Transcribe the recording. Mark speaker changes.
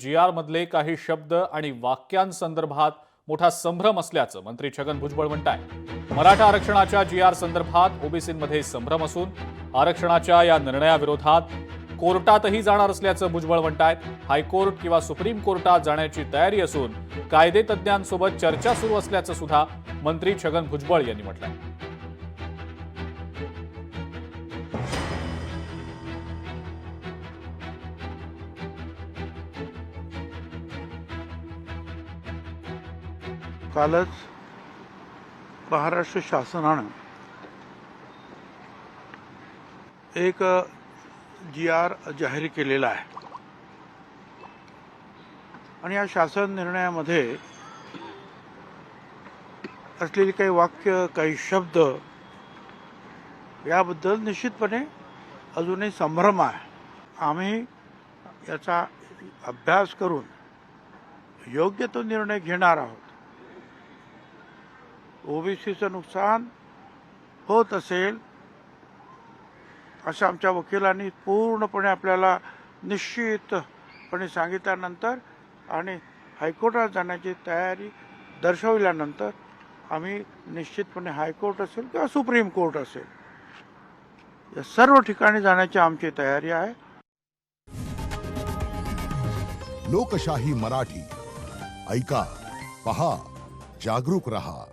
Speaker 1: G.R.. मधले काही शब्द आणि वाक्यांसंदर्भात मोठा संभ्रम असल्याचं मंत्री छगन भुजबळ म्हणतायत। मराठा आरक्षणाच्या जी.आर. संदर्भात ओबीसींमध्ये संभ्रम असून आरक्षणाच्या या निर्णयाविरोधात कोर्टातही जाणार असल्याचं भुजबळ म्हणतायत। हायकोर्ट किंवा सुप्रीम कोर्टात जाण्याची तयारी असून कायदेतज्ञांसोबत चर्चा सुरू असल्याचं सुद्धा मंत्री छगन भुजबळ यांनी म्हटलंय।
Speaker 2: कालच महाराष्ट्र शासनानं एक जी.आर. जाहीर केलेला आहे आणि या शासन निर्णयामध्ये असलेली काही वाक्य, काही शब्द याबद्दल निश्चितपणे अजूनही संभ्रम आहे। आम्ही याचा अभ्यास करून योग्य तो निर्णय घेणार आहोत। ओबीसीचं नुकसान होत असेल असं आमच्या वकिलांनी पूर्णपणे आपल्याला निश्चितपणे सांगितल्यानंतर आणि हायकोर्टात जाण्याची तयारी दर्शवल्यानंतर आम्ही निश्चितपणे हायकोर्ट असेल किंवा सुप्रीम कोर्ट असेल या सर्व ठिकाणी जाण्याची आमची तयारी आहे।
Speaker 3: लोकशाही मराठी ऐका, पहा, जागरूक रहा।